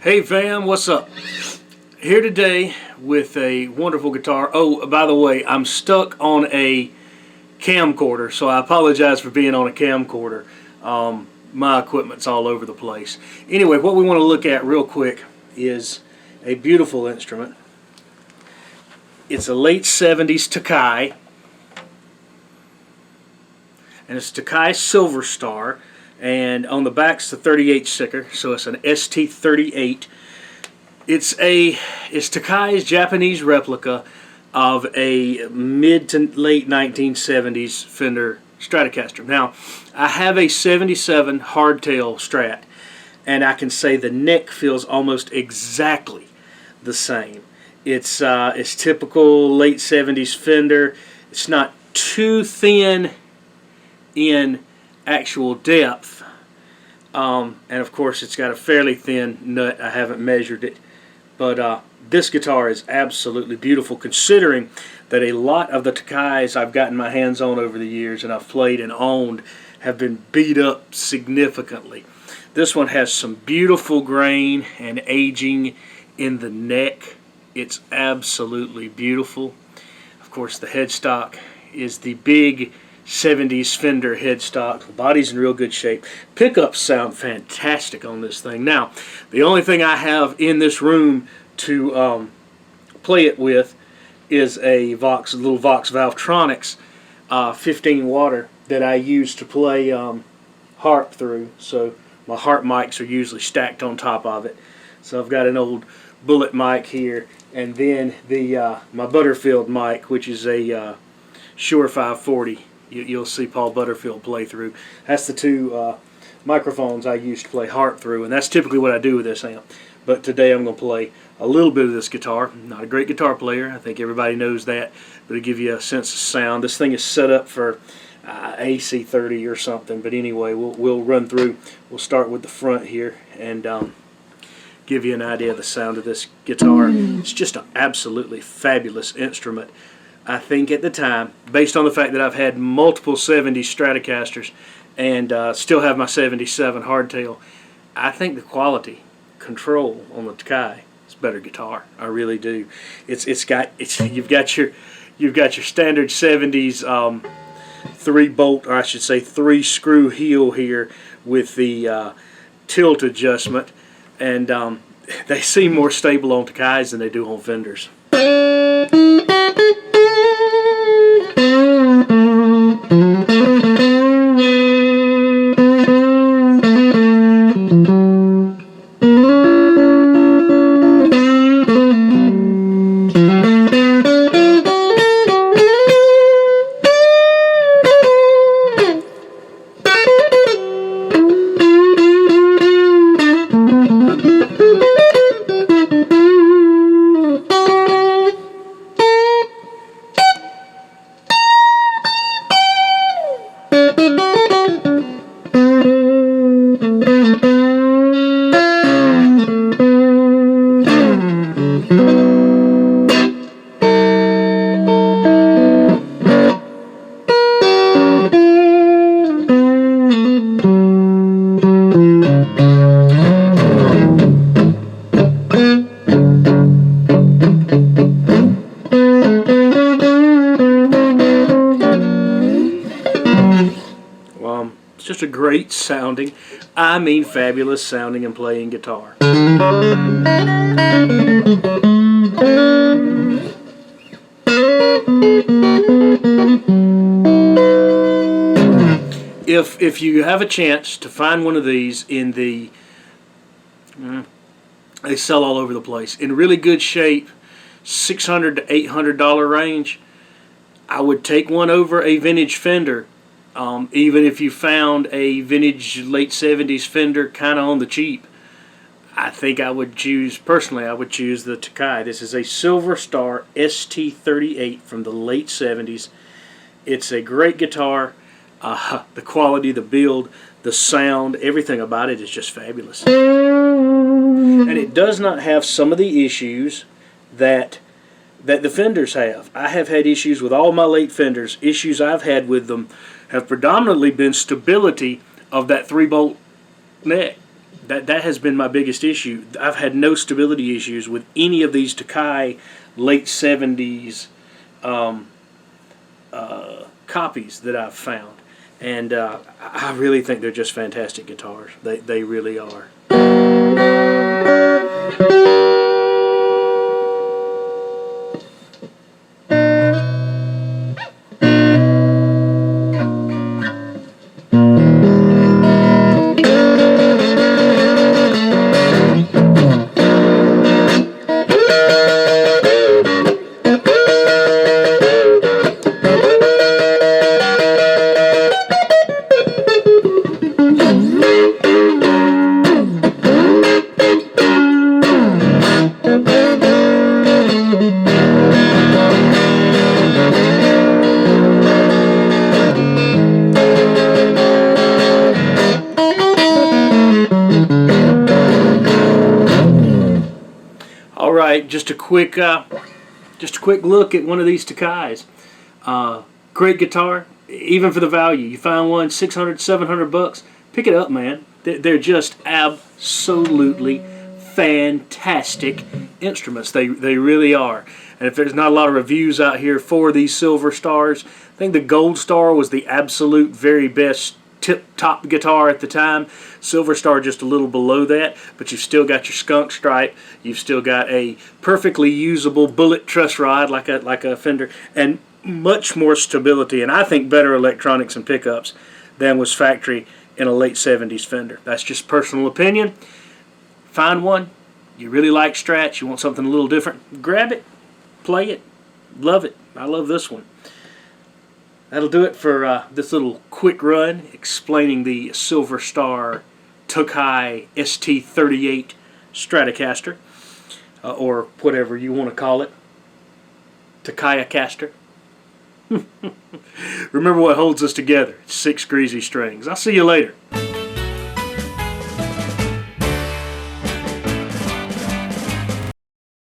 Hey fam, what's up? Here today with a wonderful guitar. Oh, by the way, I'm stuck on a camcorder, so I apologize for being on a camcorder. My equipment's all over the place. Anyway, what we want to look at real quick is a beautiful instrument. It's a late 70s Tokai, and it's Tokai Silver Star. And on the back's the 38 sticker, so it's an ST38. It's Tokai's Japanese replica of a mid to late 1970s Fender Stratocaster. Now, I have a 77 hardtail Strat, and I can say the neck feels almost exactly the same. It's typical late 70s Fender. It's not too thin in actual depth, and of course it's got a fairly thin nut. I haven't measured it, but this guitar is absolutely beautiful, considering that a lot of the Tokais I've gotten my hands on over the years and I've played and owned have been beat up significantly. This one has some beautiful grain and aging in the neck. It's absolutely beautiful. Of course, the headstock is the big 70s Fender headstock. The body's in real good shape. Pickups sound fantastic on this thing. Now, the only thing I have in this room to play it with is a little Vox Valvetronics 15 water that I use to play harp through. So my harp mics are usually stacked on top of it. So I've got an old bullet mic here, and then the my Butterfield mic, which is a Shure 540. You'll see Paul Butterfield play through. That's the two microphones I use to play harp through, and that's typically what I do with this amp. But today I'm going to play a little bit of this guitar. I'm not a great guitar player, I think everybody knows that, but it'll give you a sense of sound. This thing is set up for AC 30 or something, but anyway, we'll run through. We'll start with the front here and give you an idea of the sound of this guitar. It's just an absolutely fabulous instrument. I think at the time, based on the fact that I've had multiple 70s Stratocasters and still have my 77 hardtail, I think the quality control on the Tokai is a better guitar. I really do. You've got your standard 70s 3-bolt, or I should say 3-screw heel here with the tilt adjustment, and they seem more stable on Tokais than they do on Fenders. It's just a great sounding, I mean fabulous sounding and playing guitar. If you have a chance to find one of these in the, they sell all over the place, in really good shape, $600 to $800 range, I would take one over a vintage Fender. Even if you found a vintage late 70s Fender kind of on the cheap, I think I would choose, personally, I would choose the Tokai. This is a Silver Star ST38 from the late 70s. It's a great guitar. The quality, the build, the sound, everything about it is just fabulous. And it does not have some of the issues that the Fenders have. I have had issues with all my late Fenders. Issues I've had with them have predominantly been stability of that 3-bolt neck. That has been my biggest issue. I've had no stability issues with any of these Tokai late 70s copies that I've found. And I really think they're just fantastic guitars. They really are. All right, just a quick look at one of these Tokais. Great guitar, even for the value. You find one 600, 700 bucks, pick it up, man. They're just absolutely fantastic instruments. They really are. And if there's not a lot of reviews out here for these Silver Stars, I think the Gold Star was the absolute very best tip-top guitar at the time. Silver Star just a little below that, but you've still got your skunk stripe. You've still got a perfectly usable bullet truss rod like a Fender, and much more stability, and I think better electronics and pickups than was factory in a late 70s Fender. That's just personal opinion. Find one. You really like Strats, you want something a little different, grab it, play it, love it. I love this one. That'll do it for this little quick run explaining the Silver Star Tokai ST38 Stratocaster, or whatever you want to call it, Tokai-caster. Remember what holds us together. It's 6 greasy strings. I'll see you later.